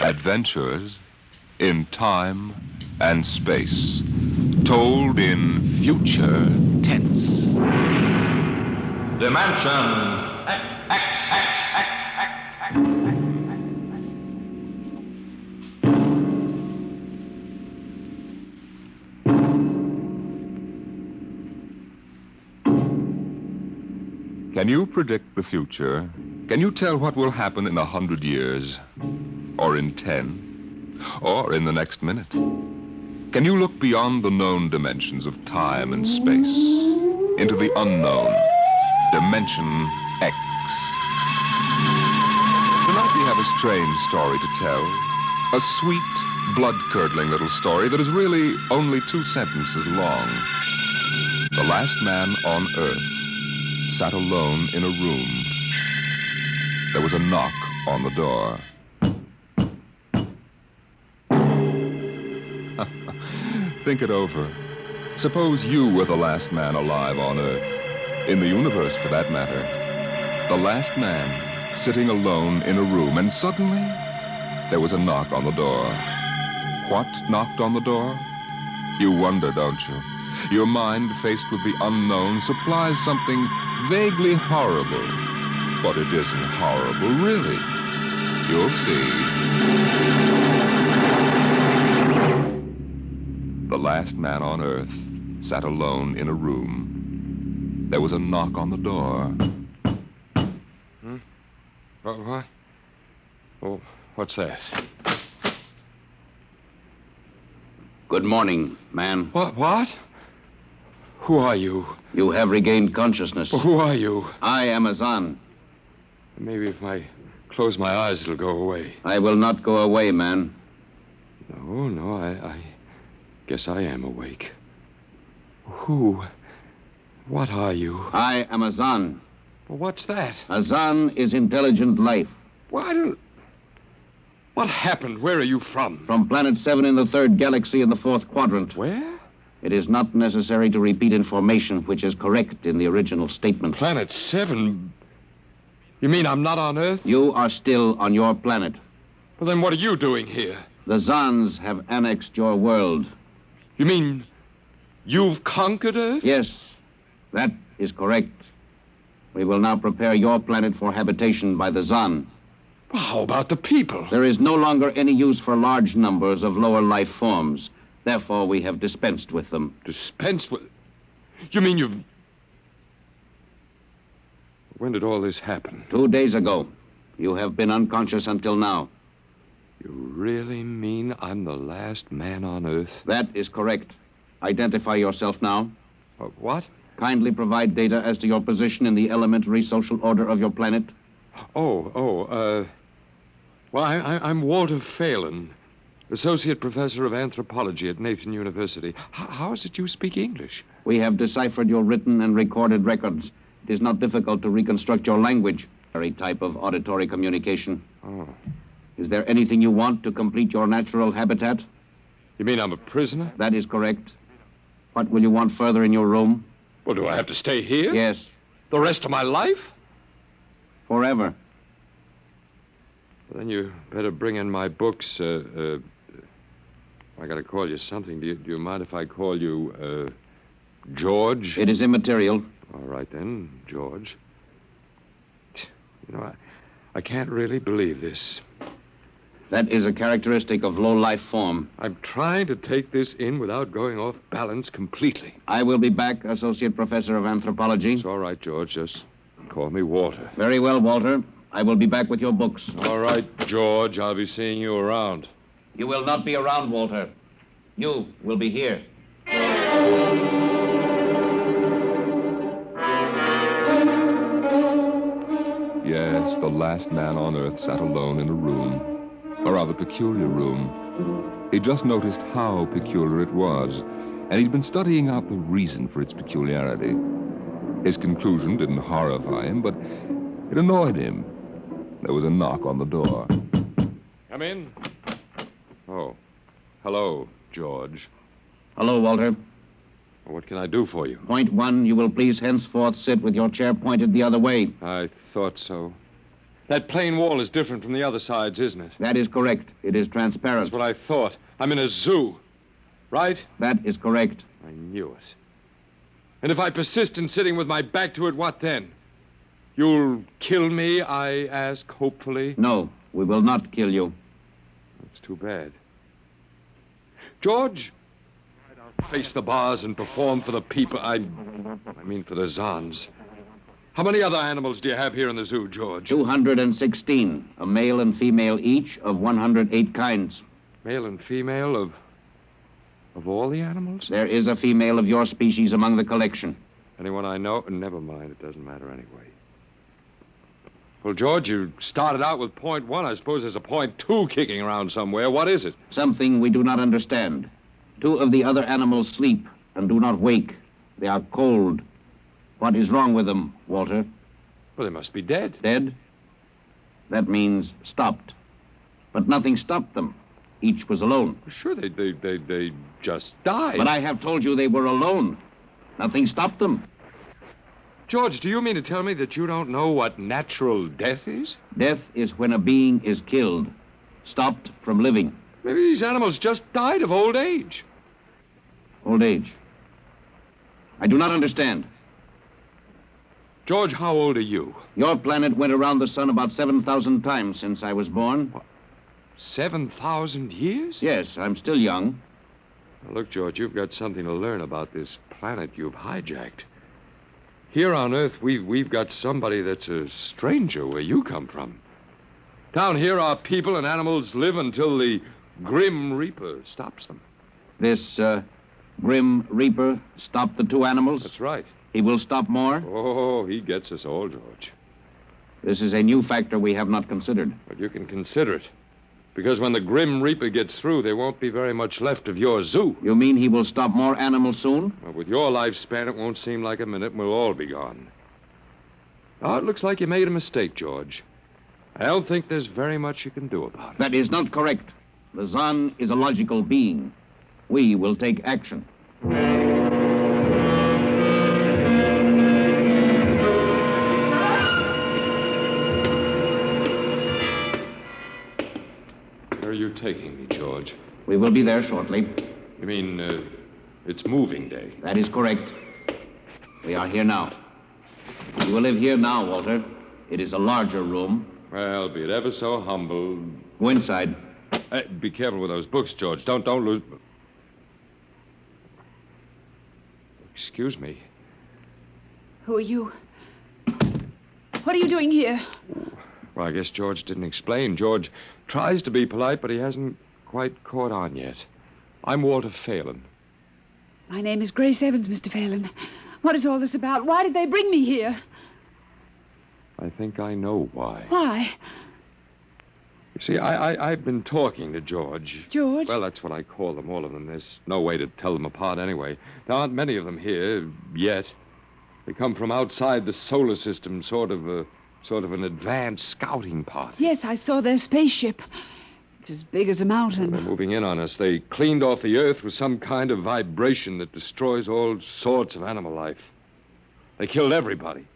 Adventures in time and space, told in future tense. Dimension X. Can you predict the future? Can you tell what will happen in 100 years? Or in 10? Or in the next minute? Can you look beyond the known dimensions of time and space into the unknown, Dimension X? Tonight we have a strange story to tell. A sweet, blood-curdling little story that is really only 2 sentences long. The last man on Earth sat alone in a room. There was a knock on the door. Think it over. Suppose you were the last man alive on Earth, in the universe for that matter. The last man sitting alone in a room, and suddenly there was a knock on the door. What knocked on the door? You wonder, don't you? Your mind, faced with the unknown, supplies something vaguely horrible. But it isn't horrible, really. You'll see. The last man on Earth sat alone in a room. There was a knock on the door. What? Oh, what's that? Good morning, man. What? Who are you? You have regained consciousness. Well, who are you? I am Azan. Maybe if I close my eyes, it'll go away. I will not go away, man. No, I guess I am awake. Who? What are you? I am Azan. Well, what's that? Azan is intelligent life. What happened? Where are you from? From Planet 7 in the 3rd galaxy in the 4th quadrant. Where? It is not necessary to repeat information which is correct in the original statement. Planet 7? You mean I'm not on Earth? You are still on your planet. Well, then what are you doing here? The Zans have annexed your world. You mean you've conquered Earth? Yes, that is correct. We will now prepare your planet for habitation by the Zan. Well, how about the people? There is no longer any use for large numbers of lower life forms. Therefore, we have dispensed with them. Dispensed with? You mean you've... When did all this happen? 2 days ago. You have been unconscious until now. You really mean I'm the last man on Earth? That is correct. Identify yourself now. What? Kindly provide data as to your position in the elementary social order of your planet. Well, I'm Walter Phelan, Associate Professor of Anthropology at Nathan University. How is it you speak English? We have deciphered your written and recorded records. It is not difficult to reconstruct your language. Very type of auditory communication. Oh. Is there anything you want to complete your natural habitat? You mean I'm a prisoner? That is correct. What will you want further in your room? Well, do I have to stay here? Yes. The rest of my life? Forever. Well, then you better bring in my books. I gotta call you something. Do you mind if I call you, George? It is immaterial. All right, then, George. You know, I can't really believe this. That is a characteristic of low life form. I'm trying to take this in without going off balance completely. I will be back, Associate Professor of Anthropology. It's all right, George. Just call me Walter. Very well, Walter. I will be back with your books. All right, George. I'll be seeing you around. You will not be around, Walter. You will be here. Yes, the last man on Earth sat alone in a room. A rather peculiar room. He just noticed how peculiar it was, and he'd been studying out the reason for its peculiarity. His conclusion didn't horrify him, but it annoyed him. There was a knock on the door. Come in. Oh, hello, George. Hello, Walter. What can I do for you? Point 1, you will please henceforth sit with your chair pointed the other way. I thought so. That plain wall is different from the other sides, isn't it? That is correct. It is transparent. That's what I thought. I'm in a zoo, right? That is correct. I knew it. And if I persist in sitting with my back to it, what then? You'll kill me, I ask, hopefully? No, we will not kill you. That's too bad. George, I'll face the bars and perform for the people. I mean for the Zons. How many other animals do you have here in the zoo, George? 216, a male and female each of 108 kinds. Male and female of all the animals? There is a female of your species among the collection. Anyone I know? Never mind, it doesn't matter anyway. Well, George, you started out with point 1. I suppose there's a point 2 kicking around somewhere. What is it? Something we do not understand. 2 of the other animals sleep and do not wake. They are cold. What is wrong with them, Walter? Well, they must be dead. Dead? That means stopped. But nothing stopped them. Each was alone. Sure, they just died. But I have told you they were alone. Nothing stopped them. George, do you mean to tell me that you don't know what natural death is? Death is when a being is killed, stopped from living. Maybe these animals just died of old age. Old age? I do not understand. George, how old are you? Your planet went around the sun about 7,000 times since I was born. What? 7,000 years? Yes, I'm still young. Now, look, George, you've got something to learn about this planet you've hijacked. Here on Earth, we've got somebody that's a stranger where you come from. Down here, our people and animals live until the Grim Reaper stops them. This Grim Reaper stopped the 2 animals? That's right. He will stop more? Oh, he gets us all, George. This is a new factor we have not considered. But you can consider it. Because when the Grim Reaper gets through, there won't be very much left of your zoo. You mean he will stop more animals soon? Well, with your lifespan, it won't seem like a minute and we'll all be gone. Oh, it looks like you made a mistake, George. I don't think there's very much you can do about it. That is not correct. The Zon is a logical being. We will take action. Where are you taking me, George? We will be there shortly. You mean, it's moving day? That is correct. We are here now. You will live here now, Walter. It is a larger room. Well, be it ever so humble. Go inside. Be careful with those books, George. Don't lose... Excuse me. Who are you? What are you doing here? Well, I guess George didn't explain. George tries to be polite, but he hasn't quite caught on yet. I'm Walter Phelan. My name is Grace Evans, Mr. Phelan. What is all this about? Why did they bring me here? I think I know why. Why? You see, I've been talking to George. George? Well, that's what I call them, all of them. There's no way to tell them apart anyway. There aren't many of them here, yet. They come from outside the solar system, sort of an advanced scouting party. Yes, I saw their spaceship. It's as big as a mountain. They're moving in on us. They cleaned off the Earth with some kind of vibration that destroys all sorts of animal life. They killed everybody.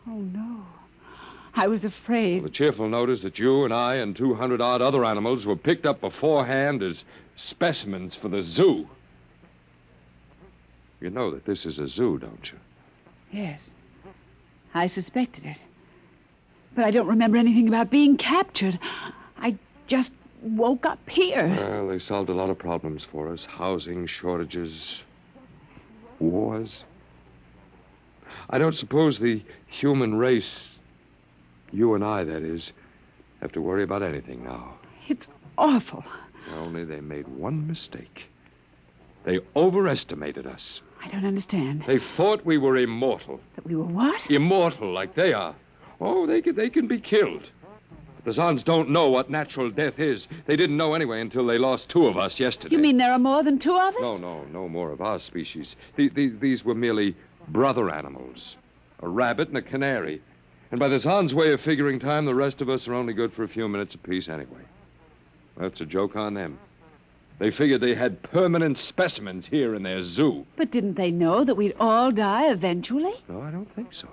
Oh, no. I was afraid. Well, the cheerful note is that you and I and 200-odd other animals were picked up beforehand as specimens for the zoo. You know that this is a zoo, don't you? Yes. I suspected it. But I don't remember anything about being captured. I just woke up here. Well, they solved a lot of problems for us. Housing shortages, wars. I don't suppose the human race, you and I, that is, have to worry about anything now. It's awful. Only they made one mistake. They overestimated us. I don't understand. They thought we were immortal. That we were what? Immortal, like they are. Oh, they can be killed. But the Zons don't know what natural death is. They didn't know anyway until they lost 2 of us yesterday. You mean there are more than 2 of us? No more of our species. These were merely brother animals. A rabbit and a canary. And by the Zons' way of figuring time, the rest of us are only good for a few minutes apiece anyway. That's a joke on them. They figured they had permanent specimens here in their zoo. But didn't they know that we'd all die eventually? No, I don't think so.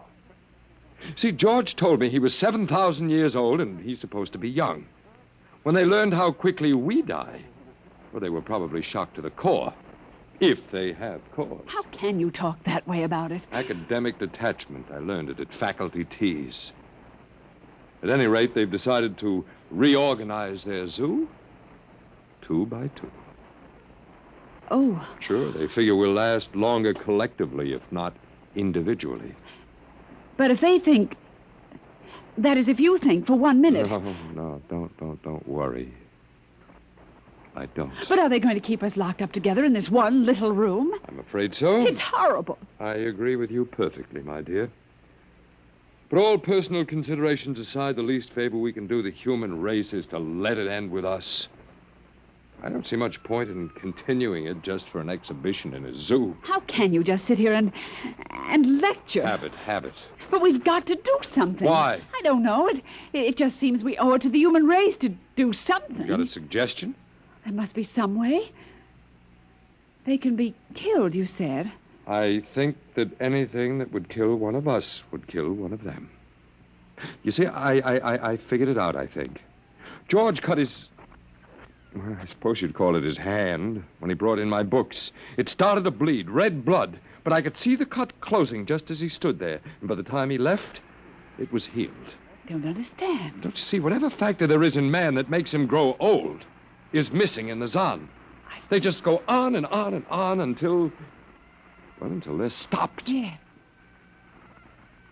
See, George told me he was 7,000 years old and he's supposed to be young. When they learned how quickly we die, well, they were probably shocked to the core. If they have cause. How can you talk that way about it? Academic detachment. I learned it at faculty teas. At any rate, they've decided to reorganize their zoo 2 by 2. Oh. Sure, they figure we'll last longer collectively, if not individually. But if they think... That is, if you think for 1 minute... No, don't worry. I don't. But are they going to keep us locked up together in this one little room? I'm afraid so. It's horrible. I agree with you perfectly, my dear. But all personal considerations aside, the least favor we can do the human race is to let it end with us. I don't see much point in continuing it just for an exhibition in a zoo. How can you just sit here and lecture? Habit. But we've got to do something. Why? I don't know. It just seems we owe it to the human race to do something. You got a suggestion? There must be some way. They can be killed, you said. I think that anything that would kill one of us would kill one of them. You see, I figured it out, I think. George cut his... Well, I suppose you'd call it his hand when he brought in my books. It started to bleed, red blood, but I could see the cut closing just as he stood there. And by the time he left, it was healed. I don't understand. Don't you see, whatever factor there is in man that makes him grow old is missing in the Zan. They just go on and on and on until they're stopped. Yeah.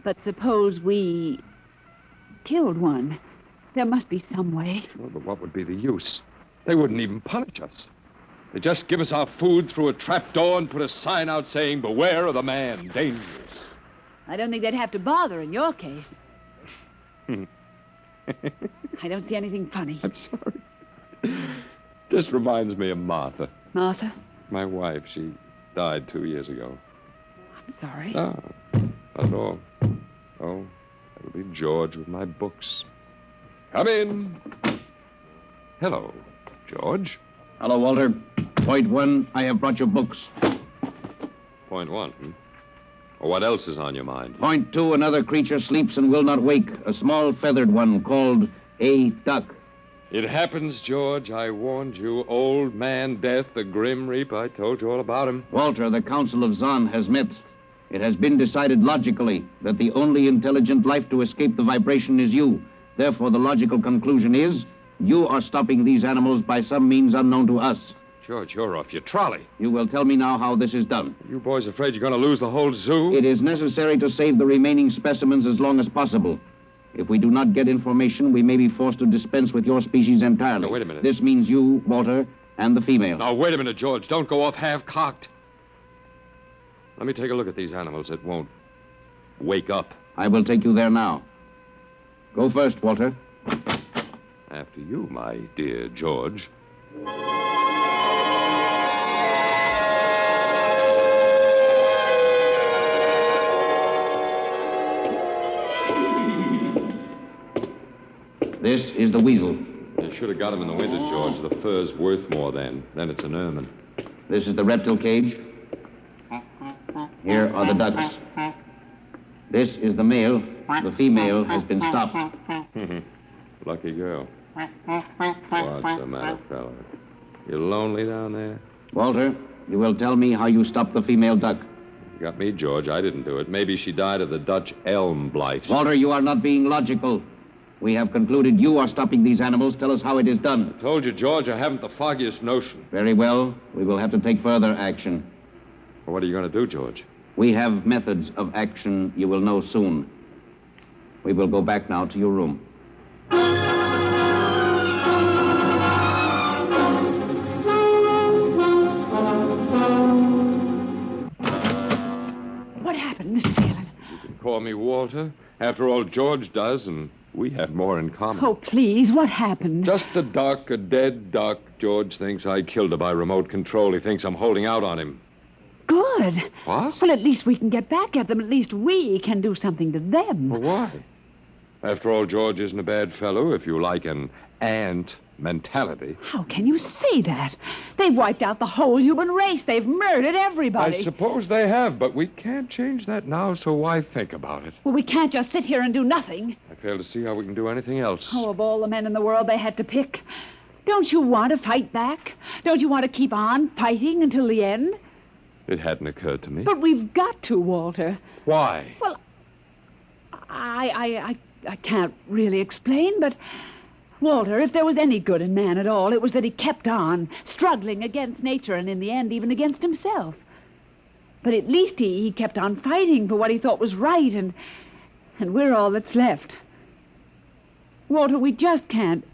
But suppose we killed one. There must be some way. Well, but what would be the use? They wouldn't even punish us. They just give us our food through a trap door and put a sign out saying, "Beware of the man, dangerous." I don't think they'd have to bother in your case. I don't see anything funny. I'm sorry. Just reminds me of Martha. Martha? My wife. She died 2 years ago. I'm sorry. No, not at all. Oh, that'll be George with my books. Come in. Hello, George. Hello, Walter. Point 1, I have brought your books. Point 1, Well, what else is on your mind? Point 2, another creature sleeps and will not wake. A small feathered one called a duck. It happens, George. I warned you. Old man Death, the Grim Reaper. I told you all about him. Walter, the Council of Zan has met. It has been decided logically that the only intelligent life to escape the vibration is you. Therefore, the logical conclusion is you are stopping these animals by some means unknown to us. George, you're off your trolley. You will tell me now how this is done. You boys afraid you're going to lose the whole zoo? It is necessary to save the remaining specimens as long as possible. If we do not get information, we may be forced to dispense with your species entirely. Now, wait a minute. This means you, Walter, and the female. Now, wait a minute, George. Don't go off half-cocked. Let me take a look at these animals that won't wake up. I will take you there now. Go first, Walter. After you, my dear George. This is the weasel. You should have got him in the winter, George. The fur's worth more then. Then it's an ermine. This is the reptile cage. Here are the ducks. This is the male. The female has been stopped. Lucky girl. What's the matter, fella? You lonely down there? Walter, you will tell me how you stopped the female duck. You got me, George. I didn't do it. Maybe she died of the Dutch elm blight. Walter, you are not being logical. We have concluded you are stopping these animals. Tell us how it is done. I told you, George, I haven't the foggiest notion. Very well. We will have to take further action. Well, what are you going to do, George? We have methods of action you will know soon. We will go back now to your room. What happened, Mr. Phelan? You can call me Walter. After all, George does, and we have more in common. Oh, please, what happened? Just a duck, a dead duck. George thinks I killed her by remote control. He thinks I'm holding out on him. Good. What? Well, at least we can get back at them. At least we can do something to them. Well, why? After all, George isn't a bad fellow. If you like an ant mentality. How can you say that? They've wiped out the whole human race. They've murdered everybody. I suppose they have, but we can't change that now, so why think about it? Well, we can't just sit here and do nothing. I fail to see how we can do anything else. Oh, of all the men in the world they had to pick. Don't you want to fight back? Don't you want to keep on fighting until the end? It hadn't occurred to me. But we've got to, Walter. Why? Well, I can't really explain, but... Walter, if there was any good in man at all, it was that he kept on, struggling against nature and in the end even against himself. But at least he kept on fighting for what he thought was right, and we're all that's left. Walter, we just can't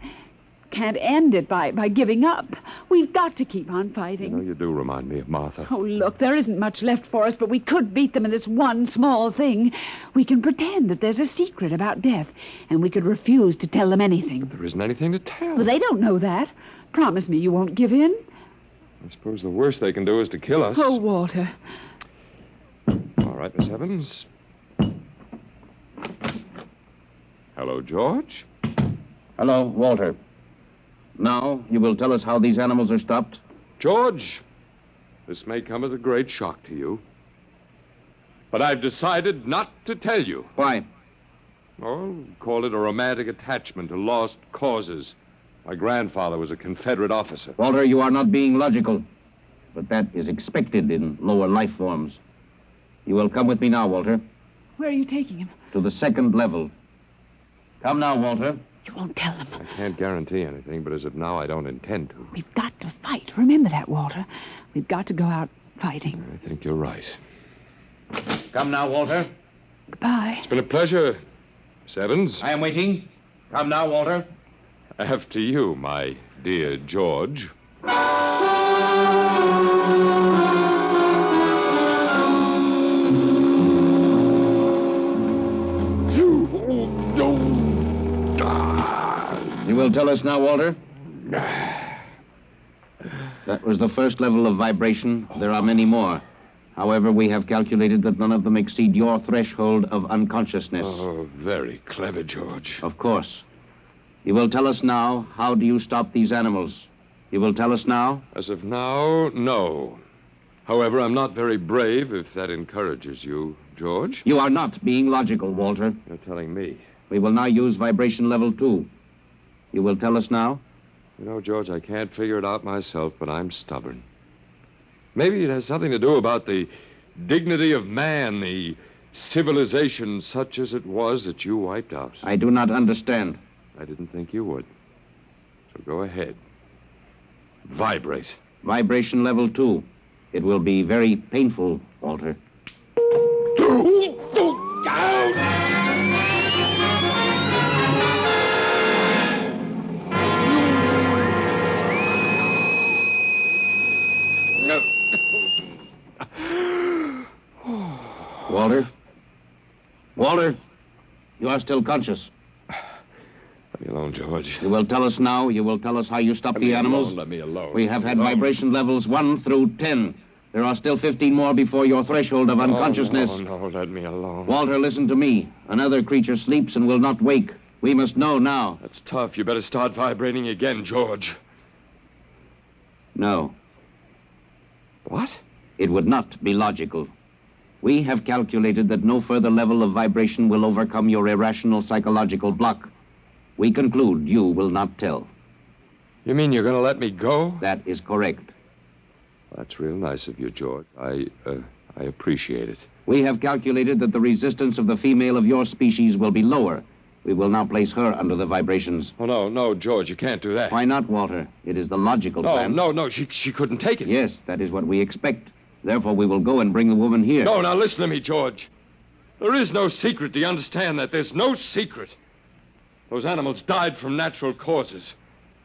end it by giving up. We've got to keep on fighting. You know, you do remind me of Martha. Oh, look, there isn't much left for us, but we could beat them in this one small thing. We can pretend that there's a secret about death, and we could refuse to tell them anything. There isn't anything to tell. Well, they don't know that. Promise me you won't give in. I suppose the worst they can do is to kill us. Oh, Walter. All right, Miss Evans. Hello, George. Hello, Walter. Now, you will tell us how these animals are stopped? George, this may come as a great shock to you, but I've decided not to tell you. Why? Oh, call it a romantic attachment to lost causes. My grandfather was a Confederate officer. Walter, you are not being logical, but that is expected in lower life forms. You will come with me now, Walter. Where are you taking him? To the second level. Come now, Walter. You won't tell them. I can't guarantee anything, but as of now, I don't intend to. We've got to fight. Remember that, Walter. We've got to go out fighting. I think you're right. Come now, Walter. Goodbye. It's been a pleasure, Miss Evans. I am waiting. Come now, Walter. After you, my dear George. You will tell us now, Walter? That was the first level of vibration. There are many more. However, we have calculated that none of them exceed your threshold of unconsciousness. Oh, very clever, George. Of course. You will tell us now, how do you stop these animals? You will tell us now? As of now, no. However, I'm not very brave, if that encourages you, George. You are not being logical, Walter. You're telling me. We will now use vibration level 2. You will tell us now? You know, George, I can't figure it out myself, but I'm stubborn. Maybe it has something to do about the dignity of man, the civilization such as it was that you wiped out. I do not understand. I didn't think you would. So go ahead. Vibrate. Vibration level 2. It will be very painful, Walter. Walter? Walter? You are still conscious. Let me alone, George. You will tell us now. You will tell us how you stop the animals. Let me alone. We have had vibration levels 1 through 10. There are still 15 more before your threshold of unconsciousness. No, let me alone. Walter, listen to me. Another creature sleeps and will not wake. We must know now. That's tough. You better start vibrating again, George. No. What? It would not be logical. We have calculated that no further level of vibration will overcome your irrational psychological block. We conclude you will not tell. You mean you're going to let me go? That is correct. That's real nice of you, George. I appreciate it. We have calculated that the resistance of the female of your species will be lower. We will now place her under the vibrations. Oh, no, George, you can't do that. Why not, Walter? It is the logical plan. No, she couldn't take it. Yes, that is what we expect. Therefore, we will go and bring the woman here. No, now listen to me, George. There is no secret. Do you understand that? There's no secret. Those animals died from natural causes.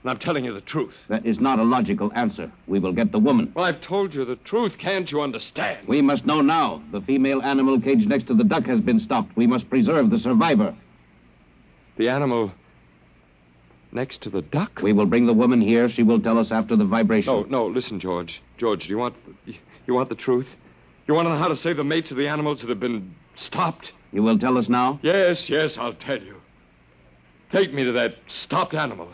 And I'm telling you the truth. That is not a logical answer. We will get the woman. Well, I've told you the truth. Can't you understand? We must know now. The female animal caged next to the duck has been stopped. We must preserve the survivor. The animal next to the duck? We will bring the woman here. She will tell us after the vibration. No, listen, George. George, do you want the truth? You want to know how to save the mates of the animals that have been stopped? You will tell us now? Yes, I'll tell you. Take me to that stopped animal.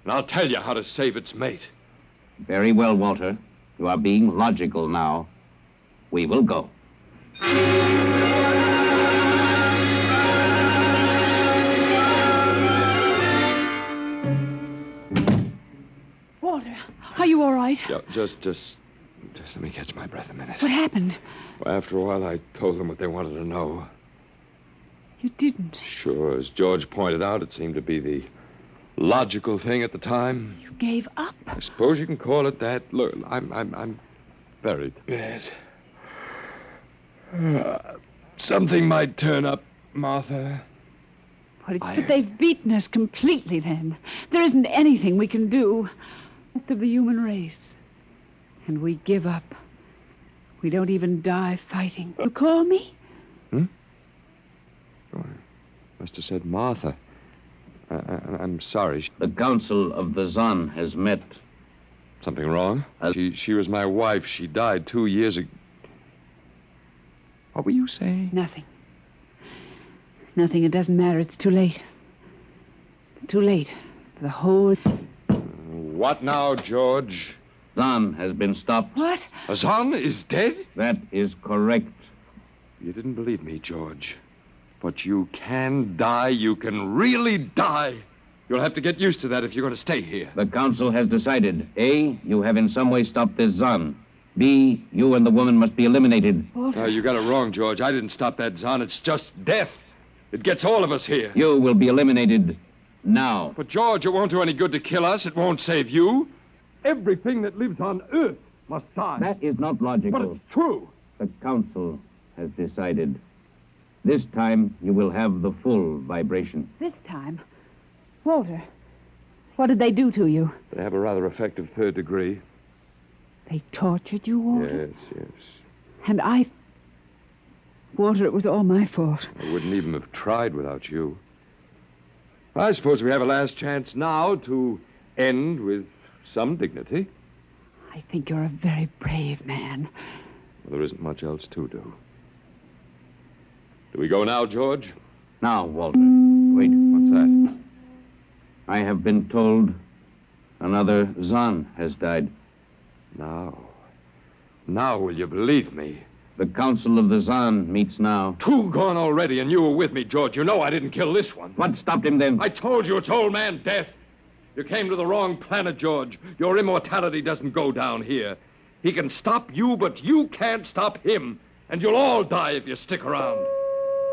and I'll tell you how to save its mate. Very well, Walter. You are being logical now. We will go. Walter, are you all right? Yeah, just let me catch my breath a minute. What happened? Well, after a while, I told them what they wanted to know. You didn't. Sure, as George pointed out, it seemed to be the logical thing at the time. You gave up? I suppose you can call it that. Look, I'm very bad. Something might turn up, Martha. But they've beaten us completely then. There isn't anything we can do. Most of the human race. And we give up. We don't even die fighting. You call me? Oh, I must have said Martha. I'm sorry. The Council of the Zan has met. Something wrong? She was my wife. She died 2 years ago. What were you saying? Nothing. Nothing. It doesn't matter. It's too late. Too late. The whole... What now, George? Zan has been stopped. What? Azan is dead? That is correct. You didn't believe me, George. But you can die. You can really die. You'll have to get used to that if you're going to stay here. The Council has decided. A, you have in some way stopped this Zan. B, you and the woman must be eliminated. Walter. You got it wrong, George. I didn't stop that Zan. It's just death. It gets all of us here. You will be eliminated now. But, George, it won't do any good to kill us. It won't save you. Everything that lives on Earth must die. That is not logical. But it's true. The Council has decided. This time, you will have the full vibration. This time? Walter, what did they do to you? They have a rather effective third degree. They tortured you, Walter? Yes. And Walter, it was all my fault. I wouldn't even have tried without you. I suppose we have a last chance now to end with some dignity. I think you're a very brave man. Well, there isn't much else to do. Do we go now, George? Now, Walter. Wait. What's that? I have been told another Zan has died. Now will you believe me? The Council of the Zan meets now. 2 gone already, and you were with me, George. You know I didn't kill this one. What stopped him then? I told you it's old man death. You came to the wrong planet, George. Your immortality doesn't go down here. He can stop you, but you can't stop him. And you'll all die if you stick around.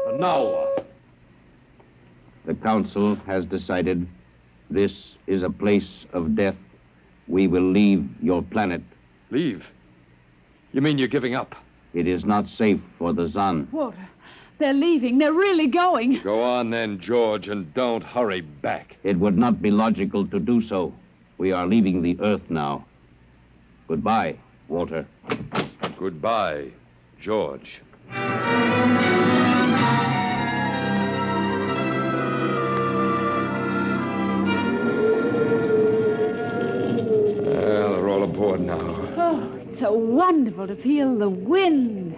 And now what? The Council has decided this is a place of death. We will leave your planet. Leave? You mean you're giving up? It is not safe for the Zan. Walter, they're leaving. They're really going. Go on then, George, and don't hurry back. It would not be logical to do so. We are leaving the Earth now. Goodbye, Walter. Goodbye, George. Well, they're all aboard now. Oh, it's so wonderful to feel the wind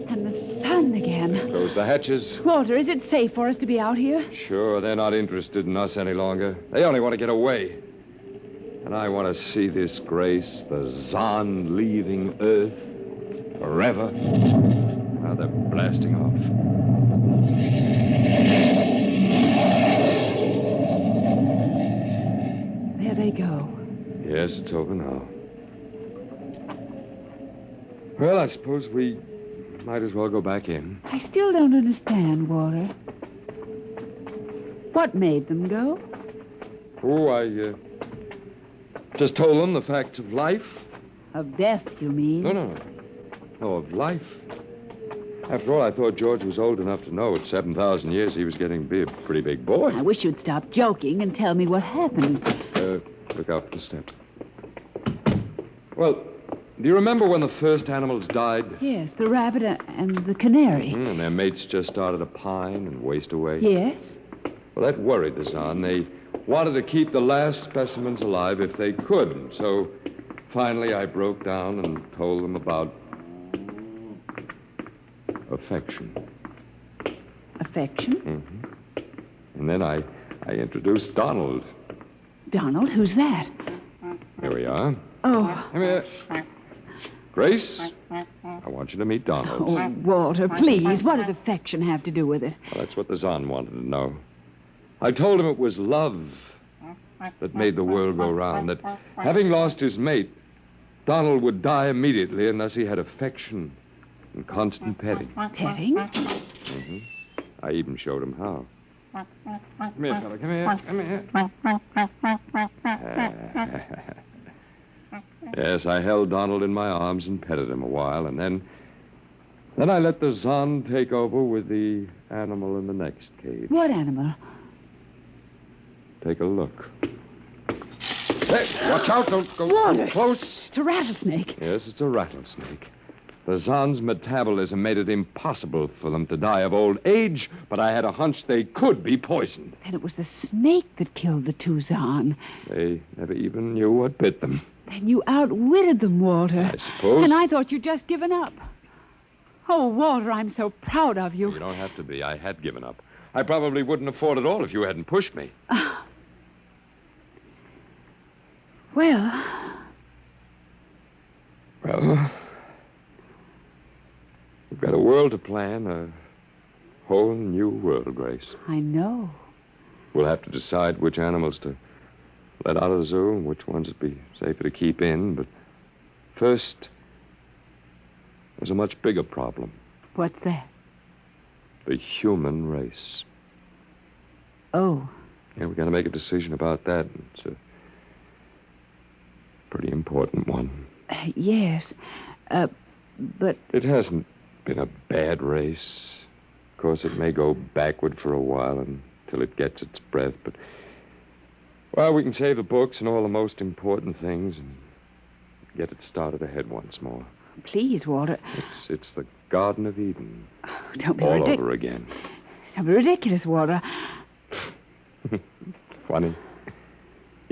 and the sun again. Close the hatches. Walter, is it safe for us to be out here? Sure, they're not interested in us any longer. They only want to get away. And I want to see this grace, the Zan leaving Earth forever. Now they're blasting off. There they go. Yes, it's over now. Well, I suppose we might as well go back in. I still don't understand, Walter. What made them go? Oh, I just told them the facts of life. Of death, you mean? No, of life. After all, I thought George was old enough to know at 7,000 years he was getting to be a pretty big boy. I wish you'd stop joking and tell me what happened. Look out for the step. Well, do you remember when the first animals died? Yes, the rabbit and the canary. And their mates just started to pine and waste away? Yes? Well, that worried the Zan. They wanted to keep the last specimens alive if they could. So finally I broke down and told them about affection. Affection? Mm-hmm. And then I introduced Donald. Donald, who's that? Here we are. Oh. Come here. Grace, I want you to meet Donald. Oh, Walter, please. What does affection have to do with it? Well, that's what the Zahn wanted to know. I told him it was love that made the world go round, that having lost his mate, Donald would die immediately unless he had affection and constant petting. Petting? Mm-hmm. I even showed him how. Come here, fella. Come here. Yes, I held Donald in my arms and petted him a while, and then I let the Zahn take over with the animal in the next cage. What animal? Take a look. Hey, watch out. Don't go Walter. too close. It's a rattlesnake. Yes, it's a rattlesnake. The Zahn's metabolism made it impossible for them to die of old age, but I had a hunch they could be poisoned. And it was the snake that killed the two Zahn. They never even knew what bit them. Then you outwitted them, Walter. I suppose. And I thought you'd just given up. Oh, Walter, I'm so proud of you. You don't have to be. I had given up. I probably wouldn't have fought at all if you hadn't pushed me. Well, we've got a world to plan, a whole new world, Grace. I know. We'll have to decide which animals to let out of the zoo and which ones would be safer to keep in. But first, there's a much bigger problem. What's that? The human race. Oh. Yeah, we've got to make a decision about that. It's a pretty important one. Yes. But... It hasn't been a bad race. Of course, it may go backward for a while until it gets its breath, but... Well, we can save the books and all the most important things and get it started ahead once more. Please, Walter. It's the Garden of Eden. Oh, don't be all ridiculous. over again. Don't be ridiculous, Walter. Funny.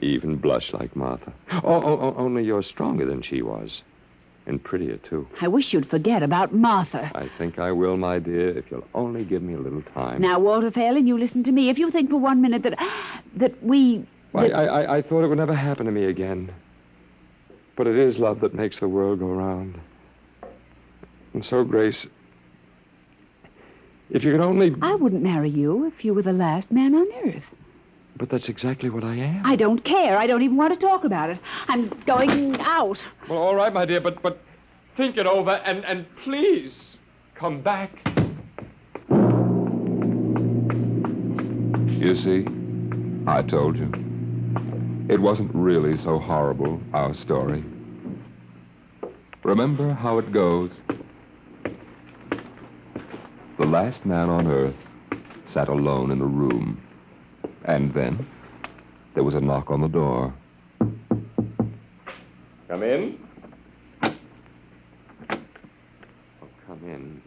You even blush like Martha. Only you're stronger than she was. And prettier, too. I wish you'd forget about Martha. I think I will, my dear, if you'll only give me a little time. Now, Walter Phelan, you listen to me. If you think for 1 minute that we... Why, I thought it would never happen to me again. But it is love that makes the world go round. And so, Grace, if you could only... I wouldn't marry you if you were the last man on earth. But that's exactly what I am. I don't care. I don't even want to talk about it. I'm going out. Well, all right, my dear, but think it over and please come back. You see, I told you. It wasn't really so horrible, our story. Remember how it goes. The last man on Earth sat alone in a room. And then there was a knock on the door. Come in. Oh, come in.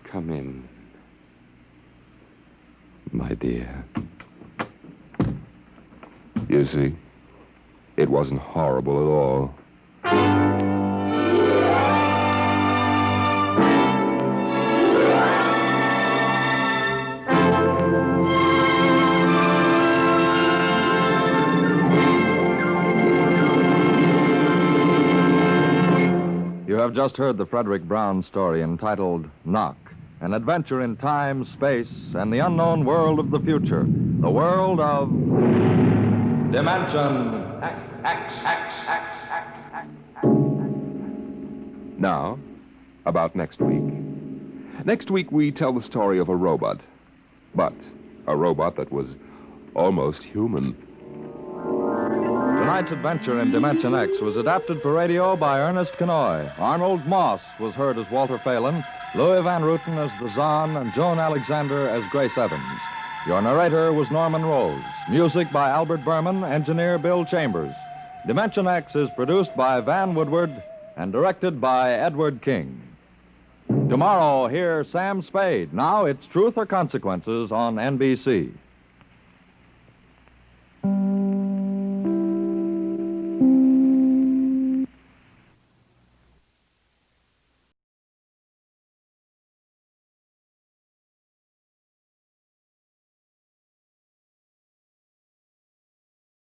Come in, my dear. You see, it wasn't horrible at all. You have just heard the Frederick Brown story entitled Knock, an adventure in time, space, and the unknown world of the future, the world of Dimension X. Now, about next week. Next week, we tell the story of a robot. But a robot that was almost human. Tonight's adventure in Dimension X was adapted for radio by Ernest Kenoy. Arnold Moss was heard as Walter Phelan, Louis Van Ruten as the Zahn, and Joan Alexander as Grace Evans. Your narrator was Norman Rose. Music by Albert Berman, engineer Bill Chambers. Dimension X is produced by Van Woodward and directed by Edward King. Tomorrow, hear Sam Spade. Now it's Truth or Consequences on NBC.